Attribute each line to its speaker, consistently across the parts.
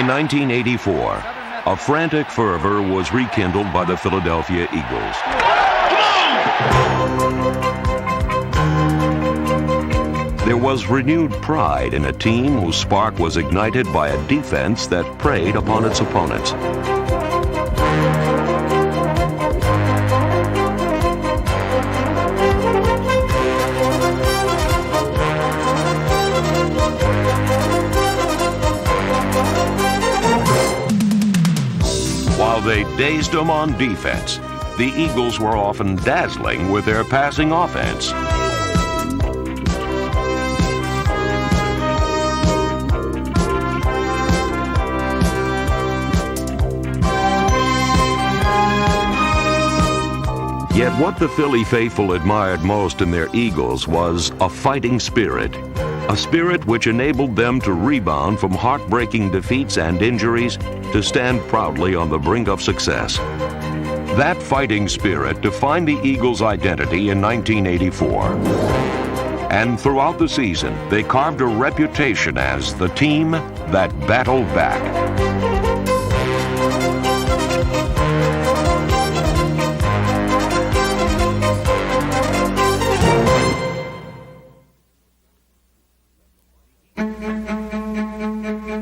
Speaker 1: In 1984, a frantic fervor was rekindled by the Philadelphia Eagles. There was renewed pride in a team whose spark was ignited by a defense that preyed upon its opponents. While they dazed them on defense, the Eagles were often dazzling with their passing offense. Yet what the Philly faithful admired most in their Eagles was a fighting spirit, a spirit which enabled them to rebound from heartbreaking defeats and injuries to stand proudly on the brink of success. That fighting spirit defined the Eagles' identity in 1984. And throughout the season, they carved a reputation as the team that battled back.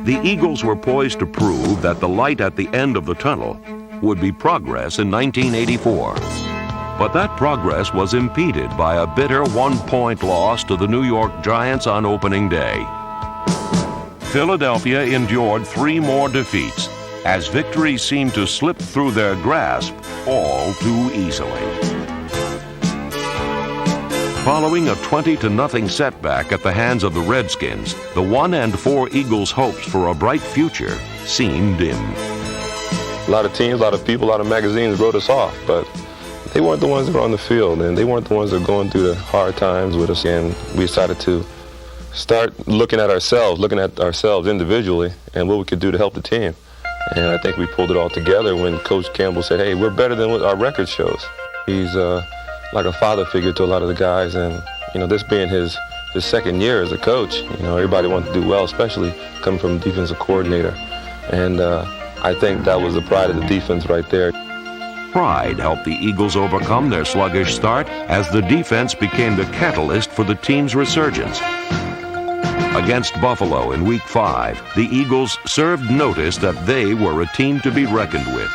Speaker 1: The Eagles were poised to prove that the light at the end of the tunnel would be progress in 1984. But that progress was impeded by a bitter one-point loss to the New York Giants on opening day. Philadelphia endured 3 more defeats as victories seemed to slip through their grasp all too easily. Following a 20-0 setback at the hands of the Redskins, the 1-4 Eagles' hopes for a bright future seemed dim.
Speaker 2: A lot of teams, a lot of people, a lot of magazines wrote us off, but they weren't the ones that were on the field, and they weren't the ones that were going through the hard times with us. And we decided to start looking at ourselves individually and what we could do to help the team. And I think we pulled it all together when Coach Campbell said, hey, we're better than what our record shows. He's like a father figure to a lot of the guys, and this being his second year as a coach, everybody wanted to do well, especially coming from a defensive coordinator. And I think that was the pride of the defense right there.
Speaker 1: Pride helped the Eagles overcome their sluggish start as the defense became the catalyst for the team's resurgence. Against Buffalo in Week 5, the Eagles served notice that they were a team to be reckoned with.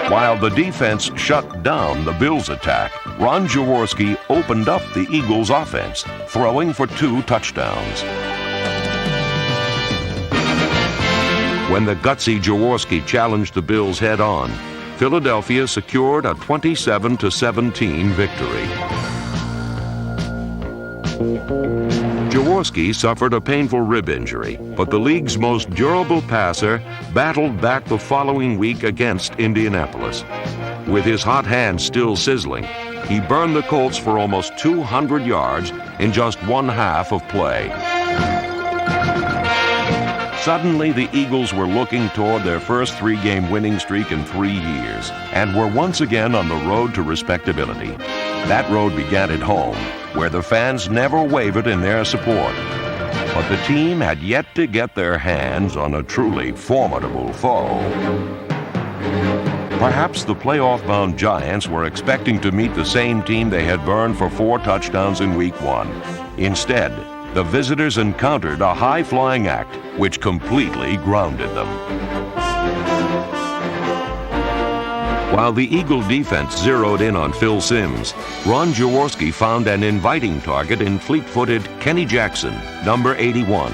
Speaker 1: While the defense shut down the Bills' attack, Ron Jaworski opened up the Eagles' offense, throwing for 2 touchdowns. When the gutsy Jaworski challenged the Bills head-on, Philadelphia secured a 27-17 victory. Jaworski suffered a painful rib injury, but the league's most durable passer battled back the following week against Indianapolis. With his hot hands still sizzling, he burned the Colts for almost 200 yards in just 1/2 of play. Suddenly, the Eagles were looking toward their first 3-game winning streak in 3 years and were once again on the road to respectability. That road began at home, where the fans never wavered in their support. But the team had yet to get their hands on a truly formidable foe. Perhaps the playoff-bound Giants were expecting to meet the same team they had burned for 4 touchdowns in Week 1. Instead, the visitors encountered a high-flying act which completely grounded them. While the Eagle defense zeroed in on Phil Simms, Ron Jaworski found an inviting target in fleet-footed Kenny Jackson, number 81.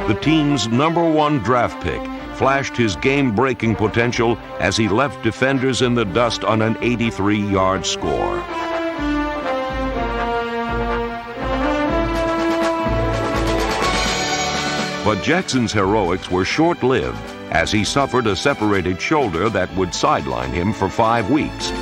Speaker 1: The team's #1 draft pick flashed his game-breaking potential as he left defenders in the dust on an 83-yard score. But Jackson's heroics were short-lived as he suffered a separated shoulder that would sideline him for 5 weeks.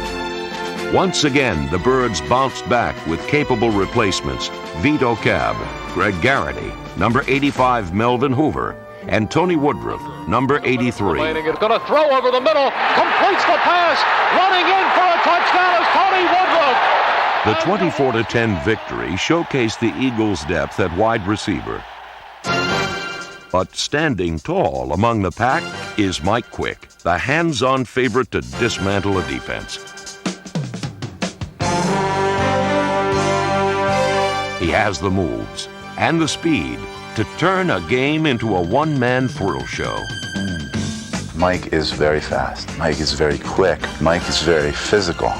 Speaker 1: Once again, the Birds bounced back with capable replacements: Vito Cab, Greg Garrity, number 85 Melvin Hoover, and Tony Woodruff, number 83.
Speaker 3: It's going to throw over the middle, completes the pass, running in for a touchdown is Tony Woodruff.
Speaker 1: The 24-10 victory showcased the Eagles' depth at wide receiver. But standing tall among the pack is Mike Quick, the hands-on favorite to dismantle a defense. He has the moves and the speed to turn a game into a one-man thrill show.
Speaker 4: Mike is very fast. Mike is very quick. Mike is very physical.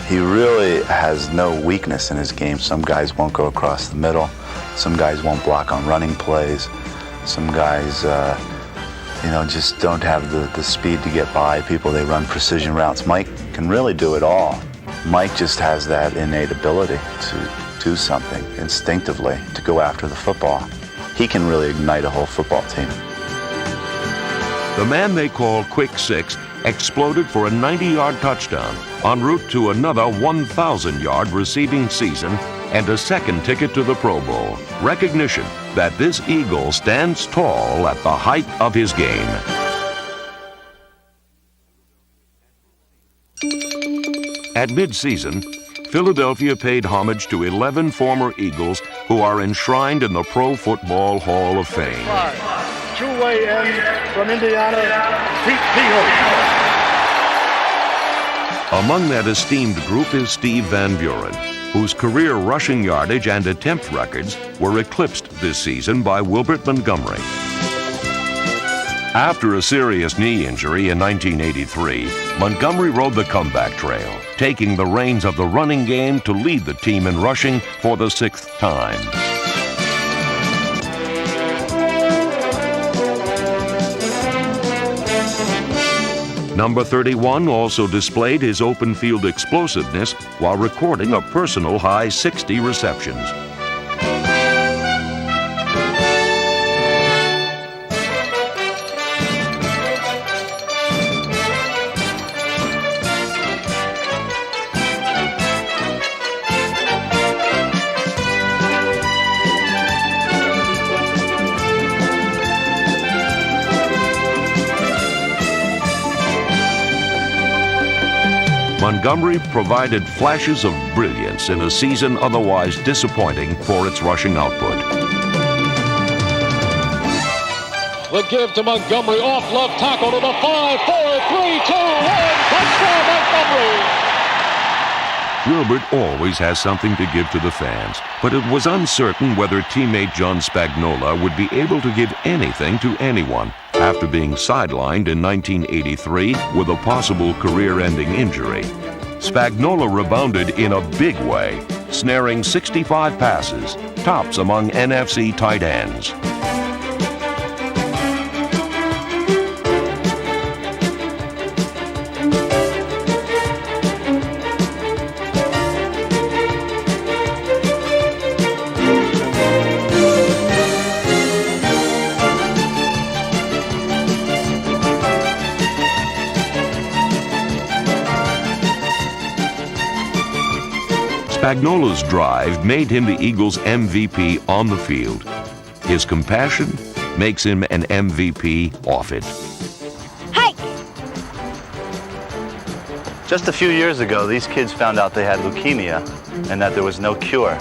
Speaker 4: He really has no weakness in his game. Some guys won't go across the middle. Some guys won't block on running plays. Some guys, just don't have the speed to get by people. They run precision routes. Mike can really do it all. Mike just has that innate ability to do something instinctively, to go after the football. He can really ignite a whole football team.
Speaker 1: The man they call Quick Six exploded for a 90-yard touchdown en route to another 1,000-yard receiving season and a second ticket to the Pro Bowl. Recognition that this Eagle stands tall at the height of his game. At mid-season, Philadelphia paid homage to 11 former Eagles who are enshrined in the Pro Football Hall of Fame.
Speaker 5: Two-way in from Indiana, Pete Kehoe.
Speaker 1: Among that esteemed group is Steve Van Buren, whose career rushing yardage and attempt records were eclipsed this season by Wilbert Montgomery. After a serious knee injury in 1983, Montgomery rode the comeback trail, taking the reins of the running game to lead the team in rushing for the 6th time. Number 31 also displayed his open field explosiveness while recording a personal high 60 receptions. Montgomery provided flashes of brilliance in a season otherwise disappointing for its rushing output.
Speaker 3: The give to Montgomery, off left tackle to the 5, 4, 3, 2, 1, touchdown Montgomery!
Speaker 1: Wilbert always has something to give to the fans, but it was uncertain whether teammate John Spagnola would be able to give anything to anyone after being sidelined in 1983 with a possible career-ending injury. Spagnola rebounded in a big way, snaring 65 passes, tops among NFC tight ends. Spagnola's drive made him the Eagles' MVP on the field. His compassion makes him an MVP off it.
Speaker 6: Hey!
Speaker 4: Just a few years ago, these kids found out they had leukemia and that there was no cure.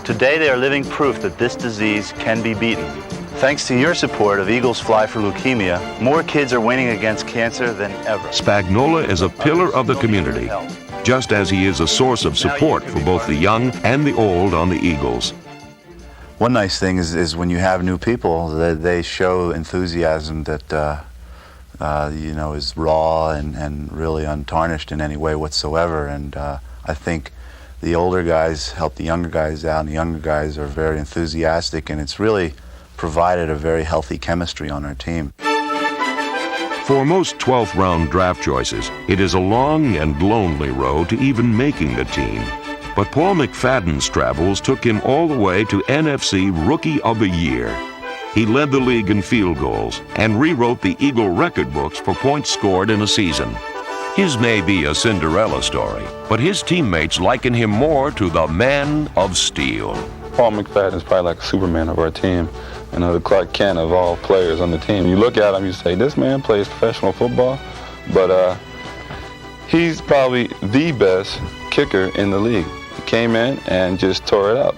Speaker 4: Today, they are living proof that this disease can be beaten. Thanks to your support of Eagles Fly for Leukemia, more kids are winning against cancer than ever.
Speaker 1: Spagnola is a pillar of the community, just as he is a source of support for both the young and the old on the Eagles.
Speaker 4: One nice thing is when you have new people, that they show enthusiasm that is raw and really untarnished in any way whatsoever. And I think the older guys help the younger guys out, and the younger guys are very enthusiastic, and it's really provided a very healthy chemistry on our team.
Speaker 1: For most 12th round draft choices, it is a long and lonely road to even making the team. But Paul McFadden's travels took him all the way to NFC Rookie of the Year. He led the league in field goals and rewrote the Eagle record books for points scored in a season. His may be a Cinderella story, but his teammates liken him more to the Man of Steel.
Speaker 2: Paul McFadden is probably like a Superman of our team. the Clark Kent of all players on the team. You look at him, you say, this man plays professional football, but he's probably the best kicker in the league. He came in and just tore it up.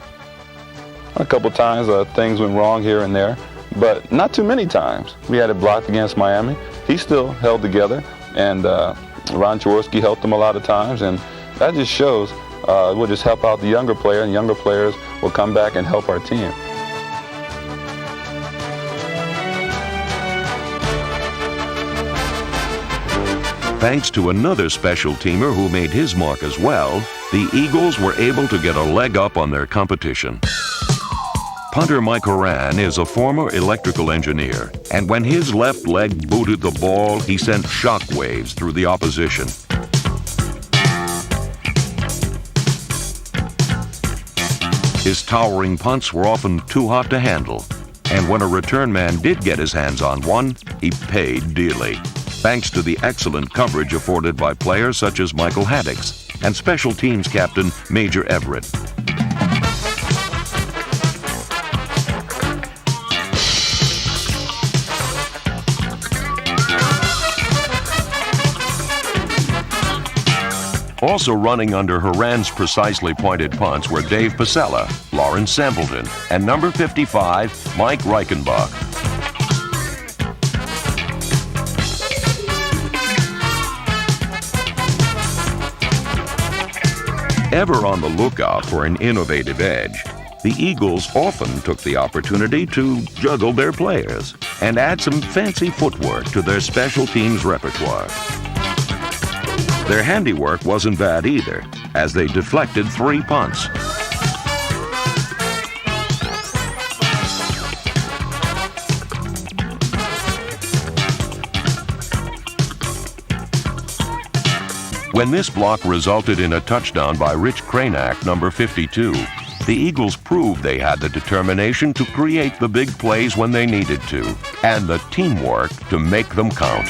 Speaker 2: A couple times things went wrong here and there, but not too many times. We had it blocked against Miami. He still held together, and Ron Jaworski helped him a lot of times, and that just shows we'll just help out the younger player, and younger players will come back and help our team.
Speaker 1: Thanks to another special teamer who made his mark as well, the Eagles were able to get a leg up on their competition. Punter Mike Horan is a former electrical engineer, and when his left leg booted the ball, he sent shock waves through the opposition. His towering punts were often too hot to handle, and when a return man did get his hands on one, he paid dearly, thanks to the excellent coverage afforded by players such as Michael Haddix and special teams captain Major Everett. Also running under Horan's precisely pointed punts were Dave Pasella, Lawrence Sampleton, and number 55, Mike Reichenbach. Ever on the lookout for an innovative edge, the Eagles often took the opportunity to juggle their players and add some fancy footwork to their special teams repertoire. Their handiwork wasn't bad either, as they deflected 3 punts. When this block resulted in a touchdown by Rich Cranack, number 52, the Eagles proved they had the determination to create the big plays when they needed to, and the teamwork to make them count.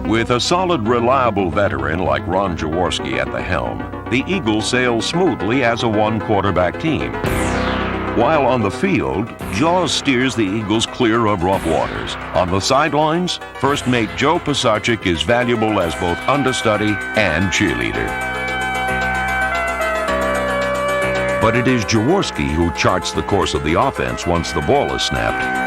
Speaker 1: With a solid, reliable veteran like Ron Jaworski at the helm, the Eagles sail smoothly as a one-quarterback team. While on the field, Jaws steers the Eagles clear of rough waters. On the sidelines, first mate Joe Pisarcik is valuable as both understudy and cheerleader. But it is Jaworski who charts the course of the offense once the ball is snapped.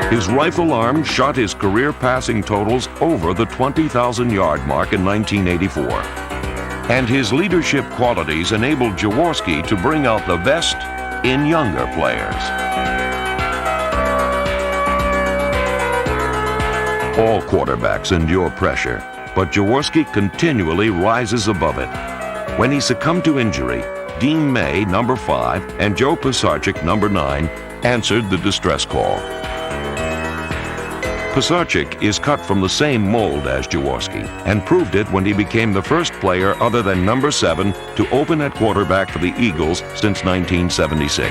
Speaker 1: His rifle arm shot his career passing totals over the 20,000-yard mark in 1984. And his leadership qualities enabled Jaworski to bring out the best in younger players. All quarterbacks endure pressure, but Jaworski continually rises above it. When he succumbed to injury, Dean May, number 5, and Joe Pisarcik, number 9, answered the distress call. Pisarcik is cut from the same mold as Jaworski and proved it when he became the first player other than number 7 to open at quarterback for the Eagles since 1976.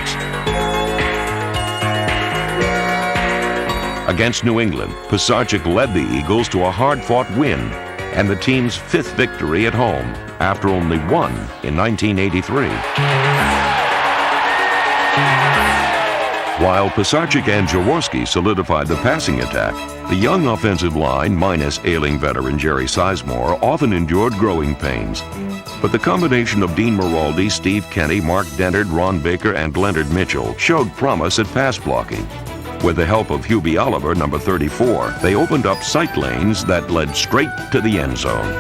Speaker 1: Against New England, Pisarcik led the Eagles to a hard-fought win and the team's 5th victory at home after only one in 1983. While Pisarcik and Jaworski solidified the passing attack, the young offensive line, minus ailing veteran Jerry Sizemore, often endured growing pains. But the combination of Dean Miraldi, Steve Kenny, Mark Dennard, Ron Baker, and Leonard Mitchell showed promise at pass blocking. With the help of Hubie Oliver, number 34, they opened up sight lanes that led straight to the end zone.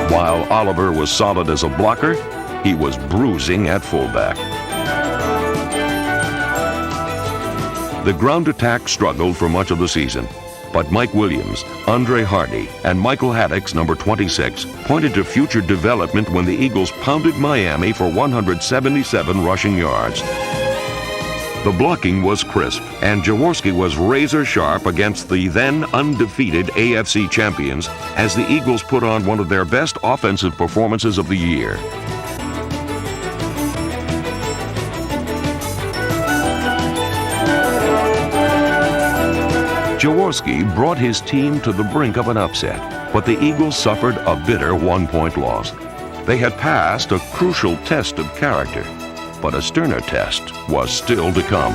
Speaker 1: While Oliver was solid as a blocker, he was bruising at fullback. The ground attack struggled for much of the season, But Mike Williams, Andre Hardy, and Michael Haddock's number 26 pointed to future development when the Eagles pounded Miami for 177 rushing yards. The blocking was crisp, and Jaworski was razor sharp against the then undefeated AFC champions as the Eagles put on one of their best offensive performances of the year. Jaworski brought his team to the brink of an upset, but the Eagles suffered a bitter one-point loss. They had passed a crucial test of character, but a sterner test was still to come.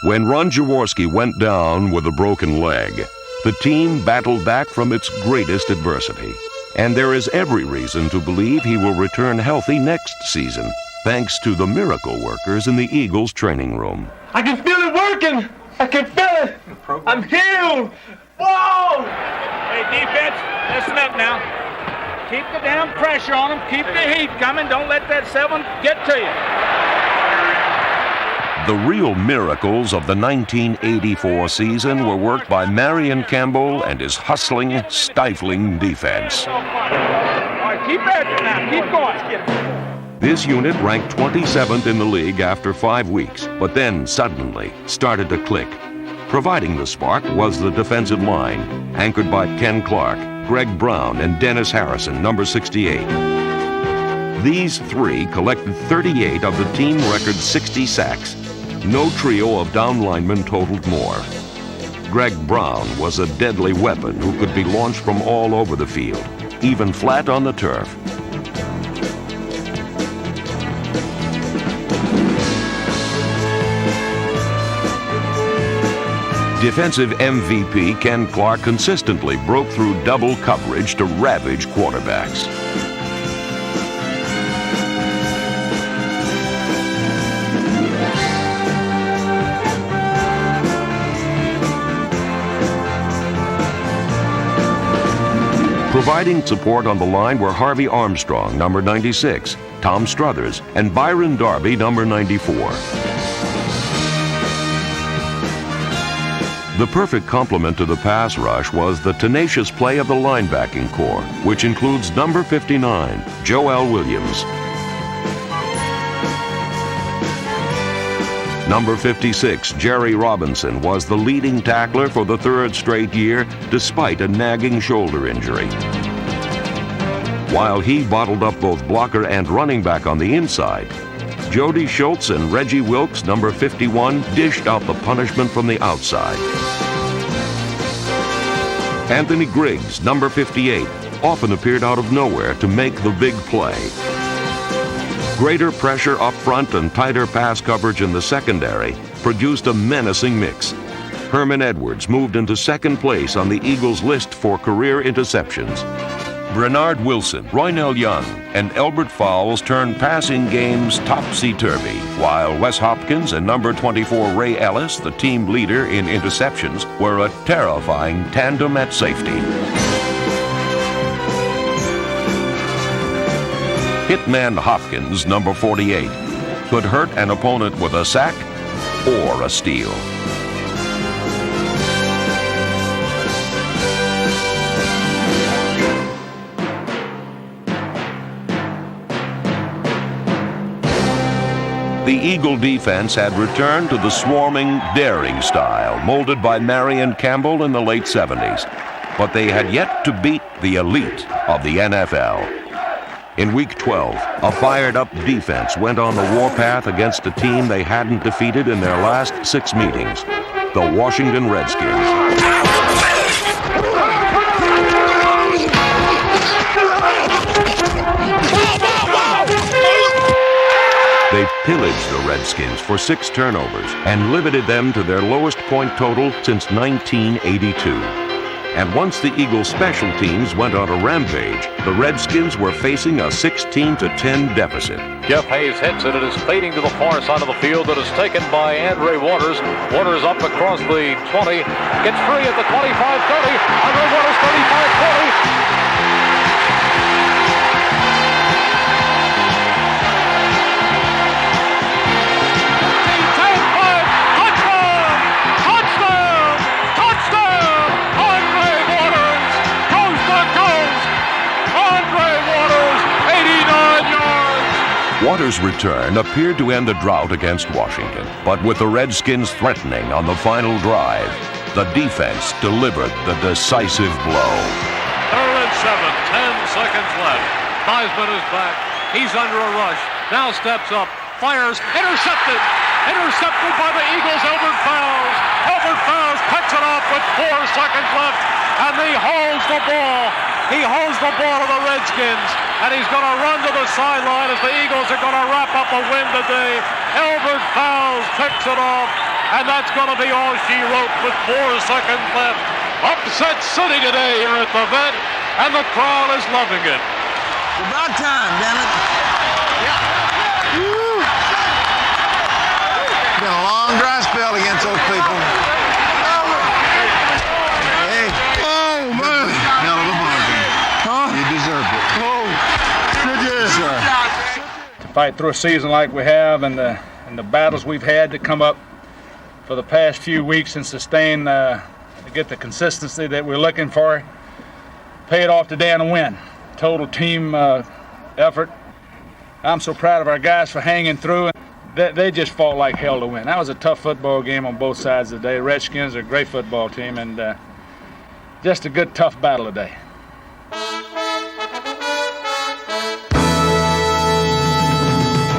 Speaker 1: When Ron Jaworski went down with a broken leg, the team battled back from its greatest adversity, and there is every reason to believe he will return healthy next season, thanks to the miracle workers in the Eagles training room.
Speaker 6: I can feel it working. I can feel it. I'm healed. Whoa!
Speaker 7: Hey, defense, listen up now. Keep the damn pressure on them. Keep the heat coming. Don't let that 7 get to you.
Speaker 1: The real miracles of the 1984 season were worked by Marion Campbell and his hustling, stifling defense.
Speaker 7: All right, keep at it now. Keep going.
Speaker 1: This unit ranked 27th in the league after 5 weeks, but then suddenly started to click. Providing the spark was the defensive line, anchored by Ken Clark, Greg Brown, and Dennis Harrison, number 68. These three collected 38 of the team record 60 sacks. No trio of down linemen totaled more. Greg Brown was a deadly weapon who could be launched from all over the field, even flat on the turf. Defensive MVP Ken Clark consistently broke through double coverage to ravage quarterbacks. Providing support on the line were Harvey Armstrong, number 96, Tom Struthers, and Byron Darby, number 94. The perfect complement to the pass rush was the tenacious play of the linebacking core, which includes number 59, Joel Williams. Number 56, Jerry Robinson, was the leading tackler for the third straight year despite a nagging shoulder injury. While he bottled up both blocker and running back on the inside, Jody Schultz and Reggie Wilkes, number 51, dished out the punishment from the outside. Anthony Griggs, number 58, often appeared out of nowhere to make the big play. Greater pressure up front and tighter pass coverage in the secondary produced a menacing mix. Herman Edwards moved into second place on the Eagles' list for career interceptions. Bernard Wilson, Roynell Young, and Elbert Fowles turned passing games topsy-turvy, while Wes Hopkins and number 24 Ray Ellis, the team leader in interceptions, were a terrifying tandem at safety. Hitman Hopkins, number 48, could hurt an opponent with a sack or a steal. The Eagle defense had returned to the swarming, daring style molded by Marion Campbell in the late 70s, but they had yet to beat the elite of the NFL. In Week 12, a fired-up defense went on the warpath against a team they hadn't defeated in their last 6 meetings, the Washington Redskins. They pillaged the Redskins for 6 turnovers and limited them to their lowest point total since 1982. And once the Eagles' special teams went on a rampage, the Redskins were facing a 16-10 deficit.
Speaker 3: Jeff Hayes hits it. It is fading to the far side of the field. It is taken by Andre Waters. Waters up across the 20. Gets free at the 25-30. Andre Waters 35-40.
Speaker 1: Warriors' return appeared to end the drought against Washington, but with the Redskins threatening on the final drive, the defense delivered the decisive blow.
Speaker 3: 3rd and 7, 10 seconds left. Theismann is back. He's under a rush. Now steps up, fires, intercepted. Intercepted by the Eagles, Elbert Fowles. Elbert Fowles picks it off with 4 seconds left, and he holds the ball. He holds the ball to the Redskins, and he's going to run to the sideline as the Eagles are going to wrap up a win today. Elbert Fowles picks it off, and that's going to be all she wrote with 4 seconds left. Upset City today here at the Vet, and the crowd is loving it.
Speaker 8: It's about time, damn it. Woo. Been a long dry spell against those people. Hey. Oh, man. Hell of a bargain. Huh? You deserved it. Oh, did you? Sure.
Speaker 7: To fight through a season like we have and the battles we've had to come up for the past few weeks and sustain to get the consistency that we're looking for, pay it off today and a win. Total team effort. I'm so proud of our guys for hanging through. They just fought like hell to win. That was a tough football game on both sides today. The Redskins are a great football team, and just a good, tough battle today.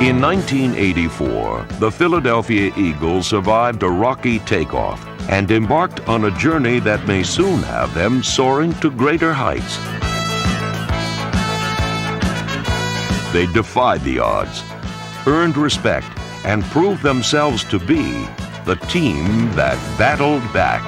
Speaker 1: In 1984, the Philadelphia Eagles survived a rocky takeoff and embarked on a journey that may soon have them soaring to greater heights. They defied the odds, earned respect, and proved themselves to be the team that battled back.